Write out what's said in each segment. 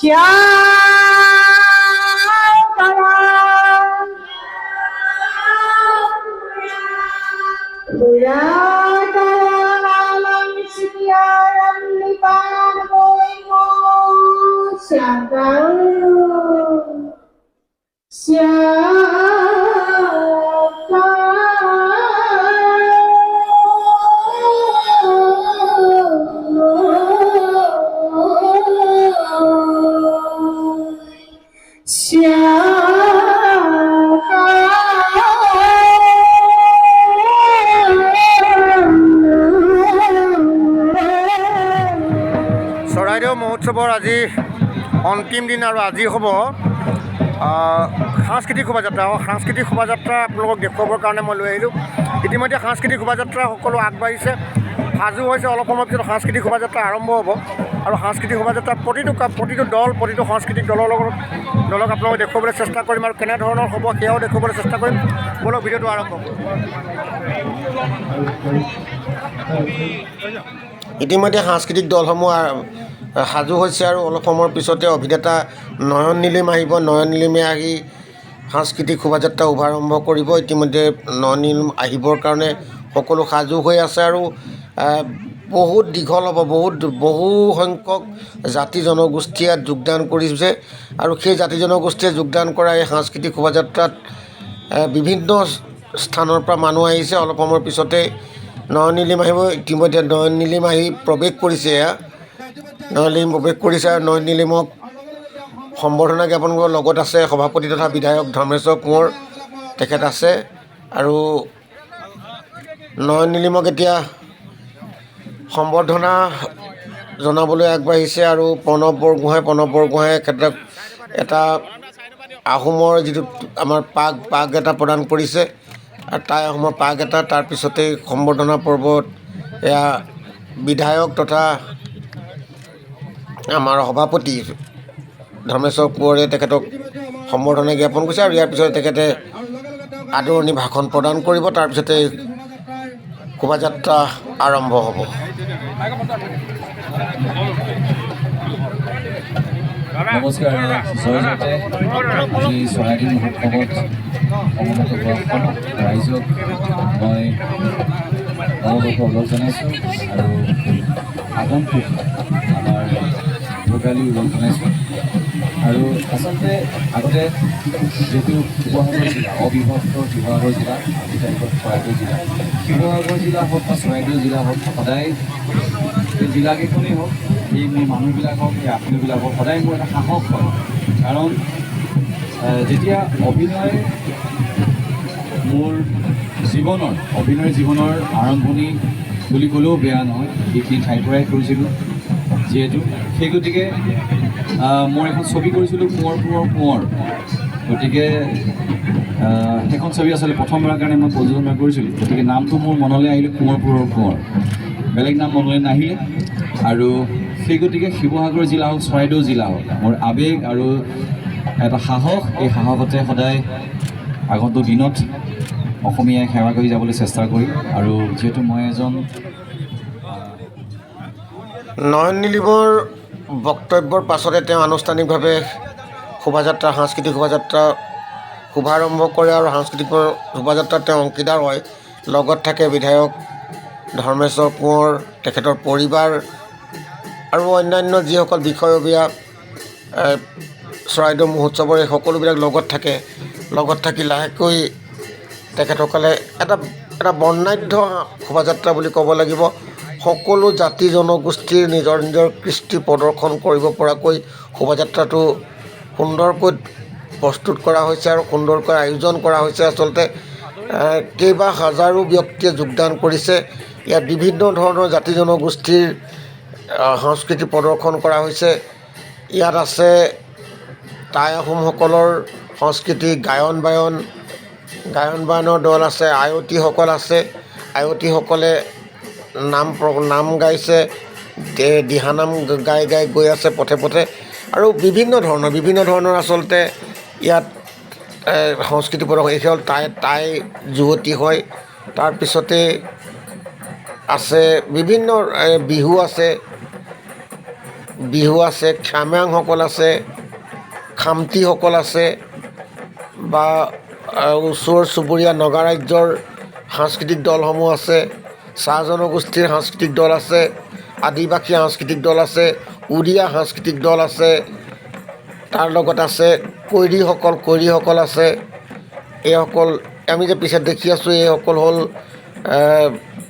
চৰাইদেউ মহোৎসৱৰ আজি অন্তিম দিন আৰু আজি হ'ব সাংস্কৃতিক শোভাযাত্ৰা। সাংস্কৃতিক শোভাযাত্ৰা আপোনালোকক দেখুৱাবৰ কাৰণে মই লৈ আহিলোঁ। ইতিমধ্যে সাংস্কৃতিক শোভাযাত্ৰা সকলো আগবাঢ়িছে, সাজু হৈছে। অলপ সময়ৰ পিছত সাংস্কৃতিক শোভাযাত্ৰা আৰম্ভ হ'ব আৰু সাংস্কৃতিক শোভাযাত্ৰাত প্ৰতিটো দল, প্ৰতিটো সাংস্কৃতিক দলক আপোনালোকে দেখুৱাবলৈ চেষ্টা কৰিম আৰু কেনেধৰণৰ হ'ব সেয়াও দেখুৱাবলৈ চেষ্টা কৰিম। বলক ভিডিঅ'টো আৰম্ভ কৰোঁ। ইতিমধ্যে সাংস্কৃতিক দলসমূহ সাজু হৈছে আৰু অলপ সময়ৰ পিছতে অভিনেতা নয়ন নীলিম আহিব। নয়ন নীলিমে আহি সাংস্কৃতিক শোভাযাত্ৰা শুভাৰম্ভ কৰিব। ইতিমধ্যে নয়ন নীলিম আহিবৰ কাৰণে সকলো সাজু হৈ আছে আৰু বহুত দীঘল হ'ব। বহু সংখ্যক জাতি জনগোষ্ঠীয়ে ইয়াত যোগদান কৰিছে আৰু সেই জাতি জনগোষ্ঠীয়ে যোগদান কৰা এই সাংস্কৃতিক শোভাযাত্ৰাত বিভিন্ন স্থানৰ পৰা মানুহ আহিছে। অলপ সময়ৰ পিছতে নয়ন নীলিম আহিব। ইতিমধ্যে নয়ন নীলিম আহি প্ৰৱেশ কৰিছে। নয়ন নীলিম প্ৰৱেশ কৰিছে আৰু নয়ন নীলিমক সম্বৰ্ধনা জ্ঞাপন কৰাৰ লগত আছে সভাপতি তথা বিধায়ক ধৰ্মেশ্বৰ কোঁৱৰ, তেখেত আছে। আৰু নয়ন নীলিমক এতিয়া সম্বৰ্ধনা জনাবলৈ আগবাঢ়িছে আৰু প্ৰণৱ বৰগোহাঁয়ে ক্ষেত্ৰত এটা আহোমৰ যিটো আমাৰ পাগ এটা প্ৰদান কৰিছে আৰু তাই আহোমৰ পাগ এটা। তাৰপিছতেই সম্বৰ্ধনা পৰ্বত এয়া বিধায়ক তথা আমাৰ সভাপতি ধৰ্মেশ্বৰ কোঁৱৰে তেখেতক সম্বৰ্ধনা জ্ঞাপন কৰিছে আৰু ইয়াৰ পিছতে তেখেতে আদৰণি ভাষণ প্ৰদান কৰিব। তাৰপিছতে শোভাযাত্ৰা আৰম্ভ হ'ব। নমস্কাৰ, জয়জতে আজি চৰাইদেউ মহোৎসৱত সমবেত হোৱা ৰাইজক মই অনুৰোধ জনাইছোঁ আৰু আগন্তুক আমাৰ ভোগালী ওলগ জনাইছোঁ। আৰু আচলতে আগতে যিহেতু শিৱসাগৰ জিলা অবিভক্ত শিৱসাগৰ জিলা, আজি তাৰিখত চৰাইদেউ জিলা, শিৱসাগৰ জিলা হওক বা চৰাইদেউ জিলা হওক, সদায় এই জিলাকেইখনেই হওক, এই মোৰ মানুহবিলাক হওক, এই আত্মীয়বিলাক হওক, সদায় মোৰ এটা সাহস হয়। কাৰণ যেতিয়া মোৰ অভিনয় জীৱনৰ আৰম্ভণি বুলি ক'লেও বেয়া নহয়, এইখিনি ঠাইৰ পৰাই কৰিছিলোঁ যিহেতু। সেই গতিকে মই এখন ছবি কৰিছিলোঁ কোঁৱৰ। গতিকে সেইখন ছবি আচলতে প্ৰথমবাৰৰ কাৰণে মই প্ৰযোজনা কৰিছিলোঁ। গতিকে নামটো মোৰ মনলৈ আহিলে কোঁৱৰ, বেলেগ নাম মনলৈ নাহিলে। আৰু সেই গতিকে শিৱসাগৰ জিলা হওক, চৰাইদেউ জিলা হওক, মোৰ আৱেগ আৰু এটা সাহস, এই সাহসতে সদায় আগন্তুক দিনত অসমীয়াই সেৱা কৰি যাবলৈ চেষ্টা কৰিম। আৰু যিহেতু মই এজন নয়ন নীলিমৰ বক্তব্যৰ পাছতে তেওঁ আনুষ্ঠানিকভাৱে সাংস্কৃতিক শোভাযাত্ৰা শুভাৰম্ভ কৰে আৰু সাংস্কৃতিক শোভাযাত্ৰাত তেওঁ অংশীদাৰ হয়। লগত থাকে বিধায়ক ধৰ্মেশ্বৰ কোঁৱৰ, তেখেতৰ পৰিবাৰ আৰু অন্যান্য যিসকল বিষয়ববীয়া চৰাইদেউ মহোৎসৱৰ এই সকলোবিলাক লগত থাকি লাহেকৈ তেখেতসকলে এটা বৰ্ণাঢ্য শোভাযাত্ৰা বুলি ক'ব লাগিব। সকলো জাতি জনগোষ্ঠীৰ নিজৰ কৃষ্টি প্ৰদৰ্শন কৰিব পৰাকৈ শোভাযাত্ৰাটো সুন্দৰকৈ প্ৰস্তুত কৰা হৈছে আৰু সুন্দৰকৈ আয়োজন কৰা হৈছে। আচলতে কেইবা হাজাৰো ব্যক্তিয়ে যোগদান কৰিছে। ইয়াত বিভিন্ন ধৰণৰ জাতি জনগোষ্ঠীৰ সংস্কৃতি প্ৰদৰ্শন কৰা হৈছে। ইয়াত আছে টাই আহোমসকলৰ সংস্কৃতি, গায়ন বায়নৰ দল আছে, আয়তীসকল আছে। আয়তীসকলে নাম গাইছে, দিহানাম গাই গৈ আছে পথে আৰু বিভিন্ন ধৰণৰ আচলতে ইয়াত সংস্কৃতি প্ৰদৰ্শন। এই হ'ল টাই যুৱতী হয়। তাৰপিছতে আছে বিভিন্ন বিহু আছে, বিহু আছে, খ্যামাংসকল আছে, খামতিসকল আছে, বা ওচৰ চুবুৰীয়া নগা ৰাজ্যৰ সাংস্কৃতিক দলসমূহ আছে, চাহ জনগোষ্ঠীৰ সাংস্কৃতিক দল আছে, আদিবাসী সাংস্কৃতিক দল আছে, উড়িয়া সাংস্কৃতিক দল আছে, তাৰ লগত আছে কৈৰীসকল আছে। এইসকল আমি যে পিছত দেখি আছোঁ, এইসকল হ'ল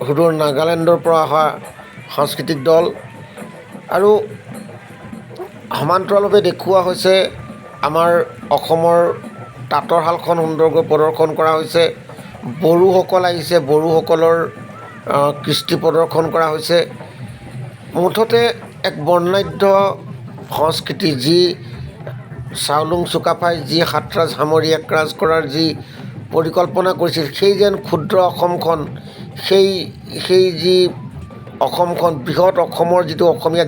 সুদূৰ নাগালেণ্ডৰ পৰা অহা সাংস্কৃতিক দল। আৰু সমান্তৰালভাৱে দেখুওৱা হৈছে আমাৰ অসমৰ তাঁতৰ শালখন সুন্দৰকৈ প্ৰদৰ্শন কৰা হৈছে। বড়োসকল আহিছে, বড়োসকলৰ কৃষ্টি প্ৰদৰ্শন কৰা হৈছে। মুঠতে এক বৰ্ণাঢ্য সংস্কৃতি, যি চাওলুং চুকাফাই যি সাতৰাজ সামৰি একৰাজ কৰাৰ যি পৰিকল্পনা কৰিছিল, সেই যেন ক্ষুদ্ৰ অসমখন, সেই যি অসমখন, বৃহৎ অসমৰ যিটো অসমীয়া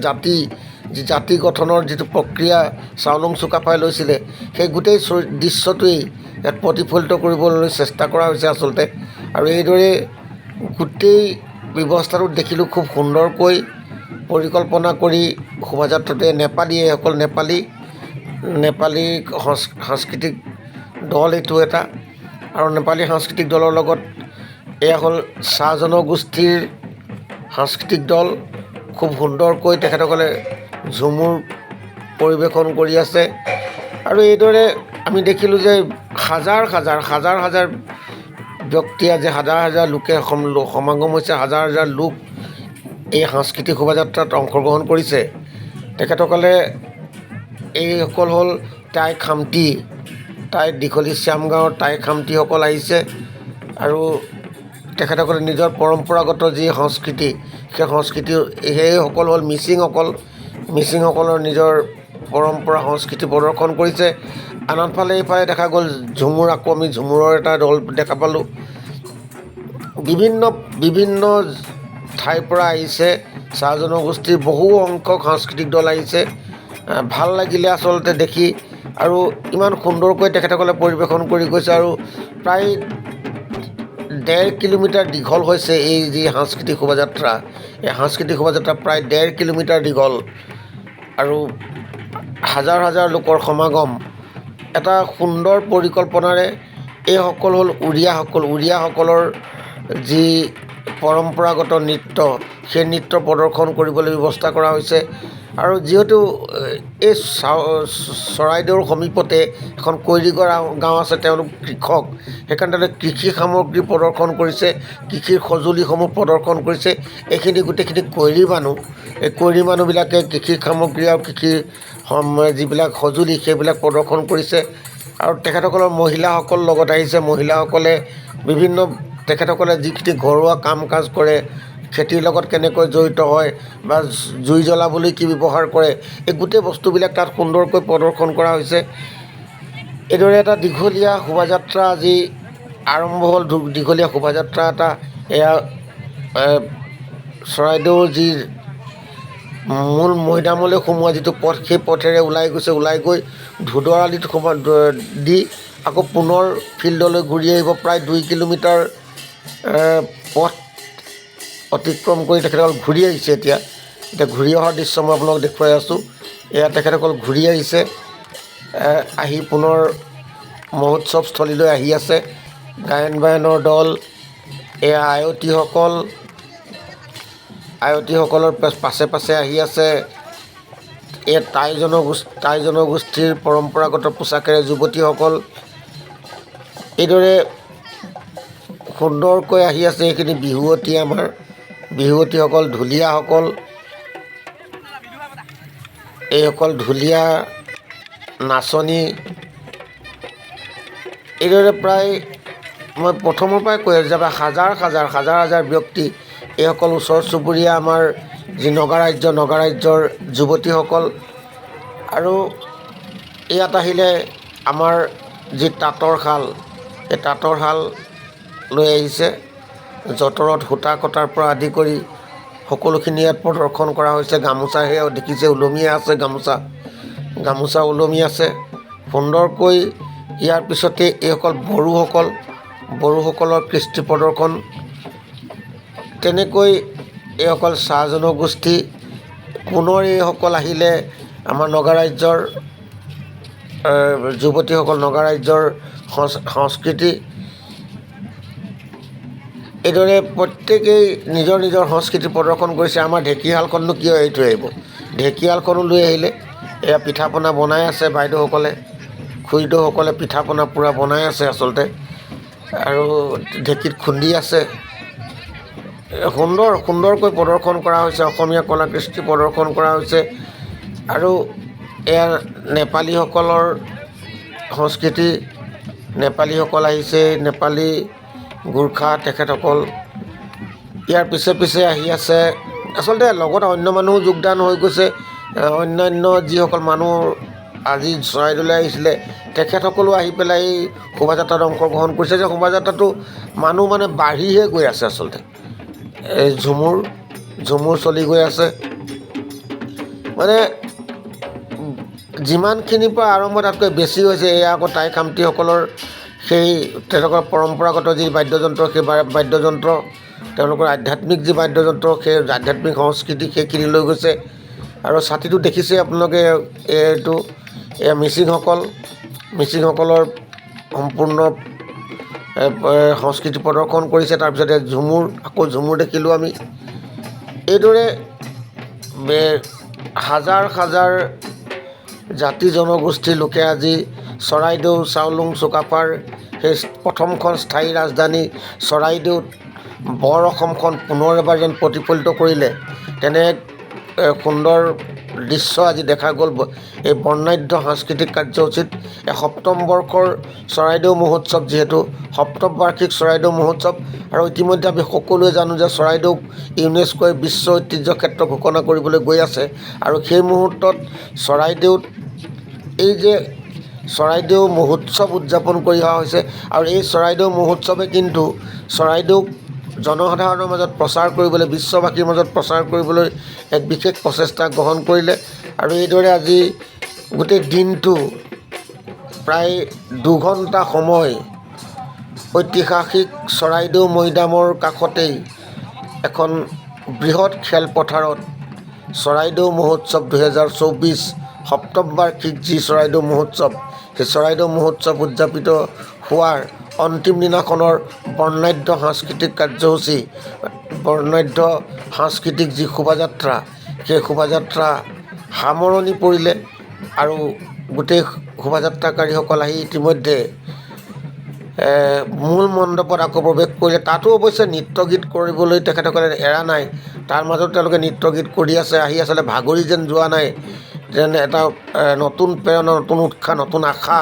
জাতি গঠনৰ যিটো প্ৰক্ৰিয়া চাওলুং চুকাফাই লৈছিলে, সেই গোটেই দৃশ্যটোৱেই ইয়াত প্ৰতিফলিত কৰিবলৈ চেষ্টা কৰা হৈছে আচলতে। আৰু এইদৰে গোটেই ব্যৱস্থাটো দেখিলোঁ খুব সুন্দৰকৈ পৰিকল্পনা কৰি শোভাযাত্ৰাটোৱে এইসকল নেপালী সাংস্কৃতিক দল এইটো এটা। আৰু নেপালী সাংস্কৃতিক দলৰ লগত এয়া হ'ল চাহ জনগোষ্ঠীৰ সাংস্কৃতিক দল। খুব সুন্দৰকৈ তেখেতসকলে ঝুমুৰ পৰিৱেশন কৰি আছে। আৰু এইদৰে আমি দেখিলোঁ যে হাজাৰ হাজাৰ ব্যক্তি, আজি হাজাৰ লোকে সমাগম হৈছে, হাজাৰ লোক এই সাংস্কৃতিক শোভাযাত্ৰাত অংশগ্ৰহণ কৰিছে। তেখেতসকলে এইসকল হ'ল টাই খামতি, দীঘলী শ্যাম গাঁৱৰ টাই খামতিসকল আহিছে। আৰু তেখেতসকলে নিজৰ পৰম্পৰাগত যি সংস্কৃতি, সেইসকল হ'ল মিচিংসকলৰ নিজৰ পৰম্পৰা সংস্কৃতি প্ৰদৰ্শন কৰিছে। আনফালে এইফালে দেখা গ'ল ঝুমুৰ, আকৌ আমি ঝুমুৰৰ এটা দল দেখা পালোঁ। বিভিন্ন ঠাইৰ পৰা আহিছে চাহ জনগোষ্ঠীৰ বহু সংখ্যক সাংস্কৃতিক দল আহিছে। ভাল লাগিলে আচলতে দেখি। আৰু ইমান সুন্দৰকৈ তেখেতসকলে পৰিৱেশন কৰি গৈছে। আৰু প্ৰায় 1.5 কিলোমিটাৰ দীঘল হৈছে এই যি সাংস্কৃতিক শোভাযাত্ৰা। এই সাংস্কৃতিক শোভাযাত্ৰা প্ৰায় 1.5 কিলোমিটাৰ দীঘল। আৰু হাজাৰ লোকৰ সমাগম, এটা সুন্দৰ পৰিকল্পনাৰে। এইসকল হ'ল উড়িয়াসকলৰ যি পৰম্পৰাগত নৃত্য, সেই নৃত্য প্ৰদৰ্শন কৰিবলৈ ব্যৱস্থা কৰা হৈছে। আৰু যিহেতু এই চৰাইদেউৰ সমীপতে এখন কৈৰীগড় গাঁও আছে, তেওঁলোক কৃষক, সেইকাৰণে কৃষি সামগ্ৰী প্ৰদৰ্শন কৰিছে, কৃষিৰ সঁজুলিসমূহ প্ৰদৰ্শন কৰিছে। এইখিনি গোটেইখিনি কৈৰী মানুহ। এই কৈৰী মানুহবিলাকে কৃষি সামগ্ৰী আৰু কৃষিৰ যিবিলাক সঁজুলি, সেইবিলাক প্ৰদৰ্শন কৰিছে। আৰু তেখেতসকলৰ মহিলাসকল লগত আহিছে। মহিলাসকলে তেখেতসকলে যিখিনি ঘৰুৱা কাম কাজ কৰে, খেতিৰ লগত কেনেকৈ জড়িত হয়, বা জুই জ্বলাবলৈ কি ব্যৱহাৰ কৰে, এই গোটেই বস্তুবিলাক তাত সুন্দৰকৈ প্ৰদৰ্শন কৰা হৈছে। এইদৰে এটা দীঘলীয়া শোভাযাত্ৰা আজি আৰম্ভ হ'ল। দীঘলীয়া শোভাযাত্ৰা এটা, এয়া চৰাইদেউৰ যি মূল মৈদামলৈ সোমোৱা যিটো পথ, সেই পথেৰে ওলাই গৈ ধুদৰ আলিত দি আকৌ পুনৰ ফিল্ডলৈ ঘূৰি আহিব। প্ৰায় 2 কিলোমিটাৰ পথ অতিক্ৰম কৰি তেখেতসকল ঘূৰি আহিছে। এতিয়া ঘূৰি অহাৰ দৃশ্য মই আপোনালোকক দেখুৱাই আছোঁ। এয়া তেখেতসকল ঘূৰি আহিছে, আহি পুনৰ মহোৎসৱস্থলীলৈ আহি আছে। গায়ন বায়নৰ দল, এয়া আয়তীসকলৰ পাছে আহি আছে। এই টাই জনগোষ্ঠীৰ পৰম্পৰাগত পোচাকেৰে যুৱতীসকল এইদৰে সুন্দৰকৈ আহি আছে। এইখিনি বিহুৱতী, আমাৰ বিহুৱতীসকল, ঢুলীয়াসকল, এইসকল ঢুলীয়া নাচনী। এইদৰে প্ৰায় মই প্ৰথমৰ পৰাই কৈ আছোঁ যে হাজাৰ ব্যক্তি, এইসকল ওচৰ চুবুৰীয়া আমাৰ যি নগা ৰাজ্যৰ যুৱতীসকল। আৰু ইয়াত আহিলে আমাৰ যি তাঁতৰ শাল, এই তাঁতৰ শাল লৈ আহিছে। যঁতৰত সূতা কটাৰ পৰা আদি কৰি সকলোখিনি ইয়াত প্ৰদৰ্শন কৰা হৈছে। গামোচা সেয়া দেখিছে, ওলমিয়ে আছে, গামোচা ওলমি আছে সুন্দৰকৈ। ইয়াৰ পিছতে এইসকল বড়োসকলৰ কৃষ্টি প্ৰদৰ্শন। তেনেকৈ এইসকল চাহ জনগোষ্ঠী, পুনৰ এইসকল আহিলে আমাৰ নগা ৰাজ্যৰ যুৱতীসকল, নগা ৰাজ্যৰ সংস্কৃতি এইদৰে প্ৰত্যেকেই নিজৰ নিজৰ সংস্কৃতি প্ৰদৰ্শন কৰিছে। আমাৰ ঢেঁকীশালখননো কিয় এৰি থৈ আহিব? ঢেঁকীশালখনো লৈ আহিলে। এয়া পিঠা পনা বনাই আছে বাইদেউসকলে, খুৰীদেউসকলে পিঠা পনা পূৰা বনাই আছে আচলতে, আৰু ঢেঁকীত খুন্দি আছে। সুন্দৰকৈ প্ৰদৰ্শন কৰা হৈছে, অসমীয়া কলা কৃষ্টি প্ৰদৰ্শন কৰা হৈছে। আৰু এয়া নেপালীসকলৰ সংস্কৃতি, নেপালীসকল আহিছে, নেপালী গোৰ্খা তেখেতসকল ইয়াৰ পিছে পিছে আহি আছে। আচলতে লগত অন্য মানুহো যোগদান হৈ গৈছে। অন্যান্য যিসকল মানুহ আজি চৰাইদেউলৈ আহিছিলে তেখেতসকলো আহি পেলাই এই শোভাযাত্ৰাত অংশগ্ৰহণ কৰিছে। যে শোভাযাত্ৰাটো মানুহ মানে বাঢ়িহে গৈ আছে আচলতে। এই ঝুমুৰ চলি গৈ আছে। মানে যিমানখিনিৰ পৰা আৰম্ভ তাতকৈ বেছি হৈছে। এয়া আকৌ টাই খামতিসকলৰ সেই তেওঁলোকৰ পৰম্পৰাগত যি বাদ্যযন্ত্ৰ, সেই বাদ্যযন্ত্ৰ, তেওঁলোকৰ আধ্যাত্মিক যি বাদ্যযন্ত্ৰ, সেই আধ্যাত্মিক সংস্কৃতি সেইখিনি লৈ গৈছে। আৰু ছাতিটো দেখিছে আপোনালোকে, এইটো এয়া মিচিংসকলৰ সম্পূৰ্ণ সংস্কৃতি প্ৰদৰ্শন কৰিছে। তাৰপিছতে ঝুমুৰ দেখিলোঁ আমি। এইদৰে হাজাৰ জাতি জনগোষ্ঠীৰ লোকে আজি চৰাইদেউ চাওলুং চুকাফাৰ সেই প্ৰথমখন স্থায়ী ৰাজধানী চৰাইদেউত বৰ অসমখন পুনৰ এবাৰ যেন প্ৰতিফলিত কৰিলে, তেনে সুন্দৰ দৃশ্য আজি দেখা গ'ল এই বৰ্ণাঢ্য সাংস্কৃতিক কাৰ্যসূচীত। সপ্তম বৰ্ষৰ চৰাইদেউ মহোৎসৱ, যিহেতু সপ্তম বাৰ্ষিক চৰাইদেউ মহোৎসৱ। আৰু ইতিমধ্যে আমি সকলোৱে জানো যে চৰাইদেউক ইউনেস্কোই বিশ্ব ঐতিহ্য ক্ষেত্ৰ ঘোষণা কৰিবলৈ গৈ আছে। আৰু সেই মুহূৰ্তত চৰাইদেউত এই যে চৰাইদেউ মহোৎসৱ উদযাপন কৰি অহা হৈছে। আৰু এই চৰাইদেউ মহোৎসৱে কিন্তু চৰাইদেউক জনসাধাৰণৰ মাজত প্ৰচাৰ কৰিবলৈ, বিশ্ববাসীৰ মাজত প্ৰচাৰ কৰিবলৈ এক বিশেষ প্ৰচেষ্টা গ্ৰহণ কৰিলে। আৰু এইদৰে আজি গোটেই দিনটো প্ৰায় 2 ঘণ্টা সময় ঐতিহাসিক চৰাইদেউ মৈদামৰ কাষতেই এখন বৃহৎ খেলপথাৰত চৰাইদেউ মহোৎসৱ 2024 সপ্তম বাৰ্ষিক যি চৰাইদেউ মহোৎসৱ, সেই চৰাইদেউ মহোৎসৱ উদযাপিত হোৱাৰ অন্তিম দিনাখনৰ বৰ্ণাঢ্য সাংস্কৃতিক কাৰ্যসূচী, বৰ্ণাঢ্য সাংস্কৃতিক যি শোভাযাত্ৰা, সেই শোভাযাত্ৰা সামৰণি পৰিলে। আৰু গোটেই শোভাযাত্ৰাকাৰীসকল আহি ইতিমধ্যে মূল মণ্ডপত আকৌ প্ৰৱেশ কৰিলে। তাতো অৱশ্যে নৃত্য গীত কৰিবলৈ তেখেতসকলে এৰা নাই। তাৰ মাজত তেওঁলোকে নৃত্য গীত কৰি আছে, আহি আচলতে ভাগৰি যেন যোৱা নাই, যেন এটা নতুন প্ৰেৰণা, নতুন উৎসাহ, নতুন আশা